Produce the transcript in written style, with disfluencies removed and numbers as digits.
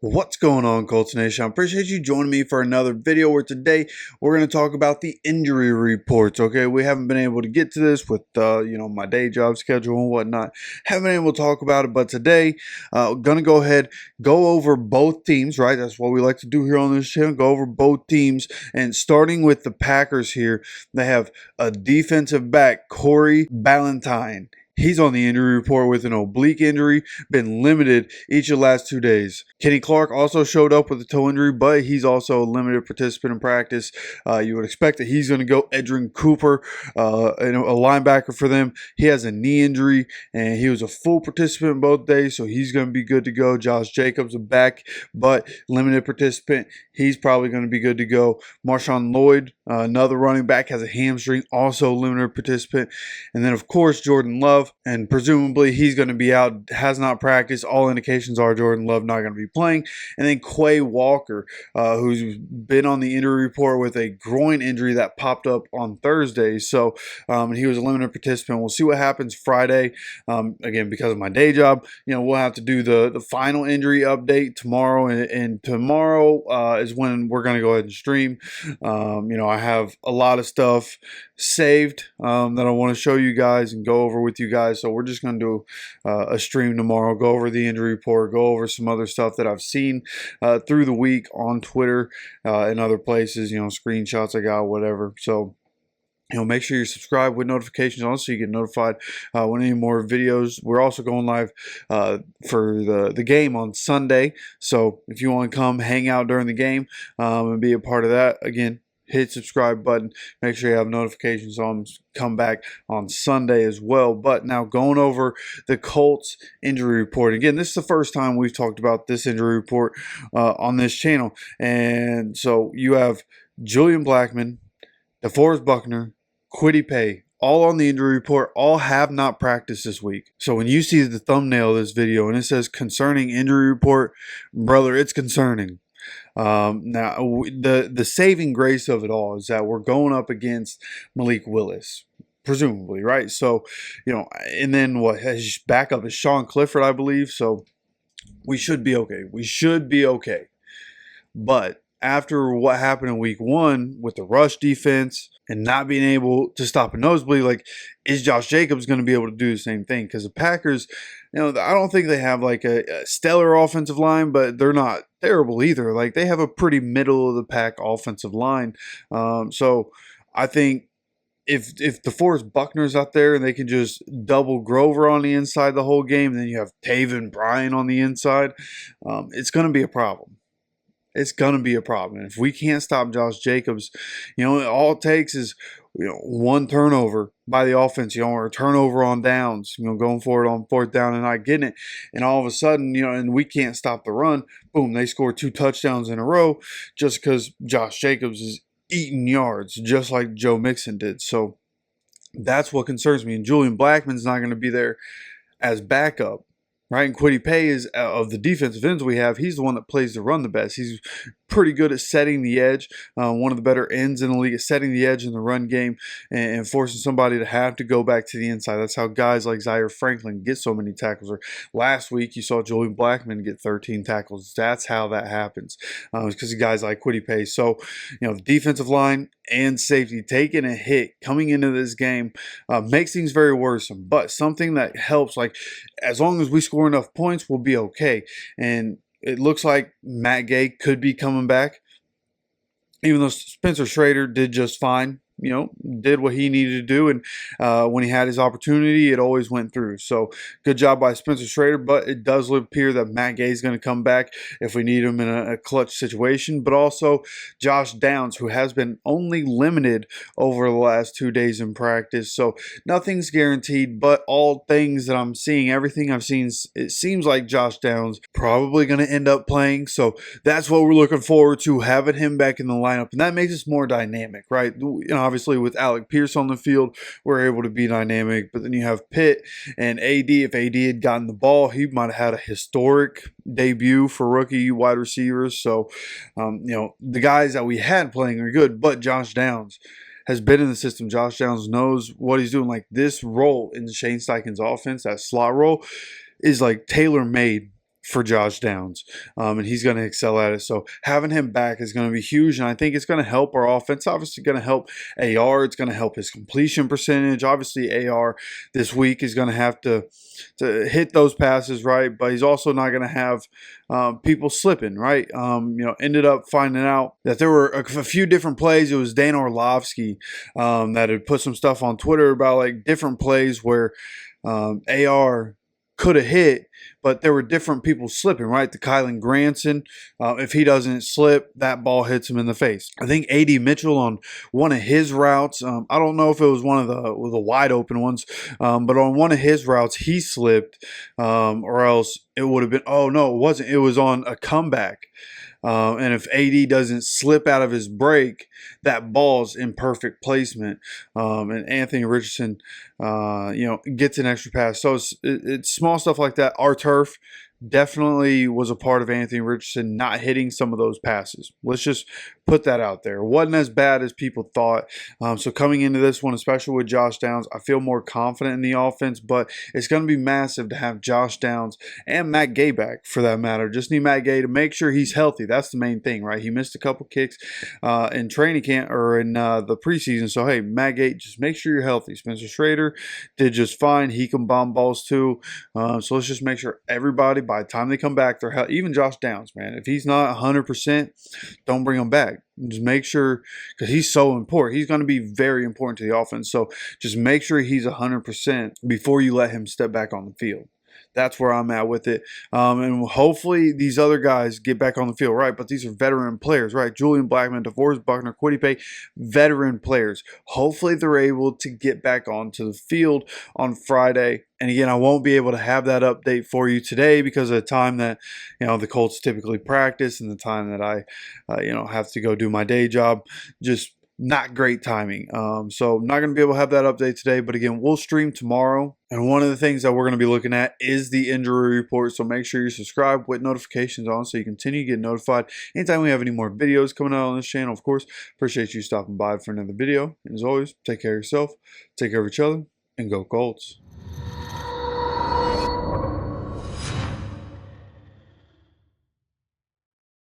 What's going on, Colts Nation? I appreciate you joining me for another video where today we're going to talk about the injury reports. Okay, we haven't been able to get to this with my day job schedule and whatnot. Haven't been able to talk about it, but today going to go ahead, go over both teams. Right, that's what we like to do here on this channel. Go over both teams, and starting with the Packers here, they have a defensive back, Corey Ballentine. He's on the injury report with an oblique injury, been limited each of the last 2 days. Kenny Clark also showed up with a toe injury, but he's also a limited participant in practice. You would expect that he's going to go. Edrin Cooper, a linebacker for them, he has a knee injury, and he was a full participant both days, so he's going to be good to go. Josh Jacobs, a back, but limited participant. He's probably going to be good to go. Marshawn Lloyd, another running back, has a hamstring, also limited participant. And then, of course, Jordan Love, and presumably he's going to be out, has not practiced. All indications are Jordan Love not going to be playing. And then Quay Walker, who's been on the injury report with a groin injury that popped up on Thursday. So he was a limited participant. We'll see what happens Friday. Again, because of my day job, we'll have to do the final injury update tomorrow. And tomorrow is when we're going to go ahead and stream. I have a lot of stuff saved that I want to show you guys and go over with you guys. So we're just going to do a stream tomorrow, go over the injury report, go over some other stuff that I've seen through the week on Twitter and other places, screenshots I got, whatever. So make sure you subscribe with notifications on so you get notified when any more videos. We're also going live for the game on Sunday. So if you want to come hang out during the game and be a part of that, again, hit subscribe button. Make sure you have notifications on. Come back on Sunday as well. But now going over the Colts injury report. Again, this is the first time we've talked about this injury report on this channel. And so you have Julian Blackmon, Deforest Buckner, Kwity Paye, all on the injury report, all have not practiced this week. So when you see the thumbnail of this video and it says concerning injury report, brother, it's concerning. Now, the saving grace of it all is that we're going up against Malik Willis, presumably, right? So, and then what his backup is Sean Clifford, I believe. So we should be okay. We should be okay. But after what happened in week one with the rush defense and not being able to stop a nosebleed, is Josh Jacobs going to be able to do the same thing? Because the Packers, I don't think they have a stellar offensive line, but they're not terrible either. They have a pretty middle of the pack offensive line. So I think if Deforest Buckner's out there and they can just double Grover on the inside the whole game, and then you have Taven Bryan on the inside, it's going to be a problem. It's going to be a problem. And if we can't stop Josh Jacobs, all it takes is, one turnover by the offense, or a turnover on downs, going for it on fourth down and not getting it. And all of a sudden, and we can't stop the run. Boom, they score 2 touchdowns in a row just because Josh Jacobs is eating yards, just like Joe Mixon did. So that's what concerns me. And Julian Blackmon's not going to be there as backup. Right, and Kwity Paye is of the defensive ends we have. He's the one that plays the run the best. He's pretty good at setting the edge. One of the better ends in the league at setting the edge in the run game and forcing somebody to have to go back to the inside. That's how guys like Zaire Franklin get so many tackles. Or last week you saw Julian Blackmon get 13 tackles. That's how that happens. It's because of guys like Kwity Paye. So the defensive line and safety taking a hit coming into this game makes things very worrisome. But something that helps, as long as we score enough points, we'll be okay. And it looks like Matt Gay could be coming back, even though Spencer Schrader did just fine. Did what he needed to do, and when he had his opportunity, it always went through. So good job by Spencer Schrader, but it does appear that Matt Gay is going to come back if we need him in a clutch situation. But also Josh Downs, who has been only limited over the last 2 days in practice. So nothing's guaranteed, but all things that I'm seeing, everything I've seen, it seems like Josh Downs probably going to end up playing. So that's what we're looking forward to, having him back in the lineup, and that makes us more dynamic, right? Obviously, with Alec Pierce on the field, we're able to be dynamic. But then you have Pitt and AD. If AD had gotten the ball, he might have had a historic debut for rookie wide receivers. So, the guys that we had playing are good. But Josh Downs has been in the system. Josh Downs knows what he's doing. This role in Shane Steichen's offense, that slot role, is tailor-made for Josh Downs, and he's going to excel at it. So having him back is going to be huge, and I think it's going to help our offense. Obviously, going to help AR. It's going to help his completion percentage. Obviously, AR this week is going to have to hit those passes, right? But he's also not going to have people slipping, right? Ended up finding out that there were a few different plays. It was Dan Orlovsky that had put some stuff on Twitter about like different plays where AR could have hit, but there were different people slipping, right? The Kylan Granson, if he doesn't slip, that ball hits him in the face. I think A.D. Mitchell on one of his routes, I don't know if it was one of the wide open ones, but on one of his routes, he slipped, or else it would have been, oh no, it wasn't. It was on a comeback. And if AD doesn't slip out of his break, that ball's in perfect placement. And Anthony Richardson, gets an extra pass. So it's small stuff like that. Our turf definitely was a part of Anthony Richardson not hitting some of those passes. Let's just put that out there. It wasn't as bad as people thought. So coming into this one, especially with Josh Downs, I feel more confident in the offense, but it's going to be massive to have Josh Downs and Matt Gay back for that matter. Just need Matt Gay to make sure he's healthy. That's the main thing, right? He missed a couple kicks in training camp or in the preseason. So, hey, Matt Gay, just make sure you're healthy. Spencer Schrader did just fine. He can bomb balls too. So let's just make sure everybody, by the time they come back, they're healthy. Even Josh Downs, man. If he's not 100%, don't bring him back. Just make sure, because he's so important. He's going to be very important to the offense. So just make sure he's 100% before you let him step back on the field. That's where I'm at with it. And hopefully these other guys get back on the field, right? But these are veteran players, right? Julian, Blackmon, Deforest Buckner, Kwity, Paye, veteran players. Hopefully they're able to get back onto the field on Friday. And again, I won't be able to have that update for you today because of the time that, the Colts typically practice and the time that I, have to go do my day job. Just not great timing. So I'm not going to be able to have that update today, but again, we'll stream tomorrow. And one of the things that we're going to be looking at is the injury report. So make sure you subscribe with notifications on so you continue to get notified anytime we have any more videos coming out on this channel. Of course, appreciate you stopping by for another video. And as always, take care of yourself, take care of each other, and go Colts.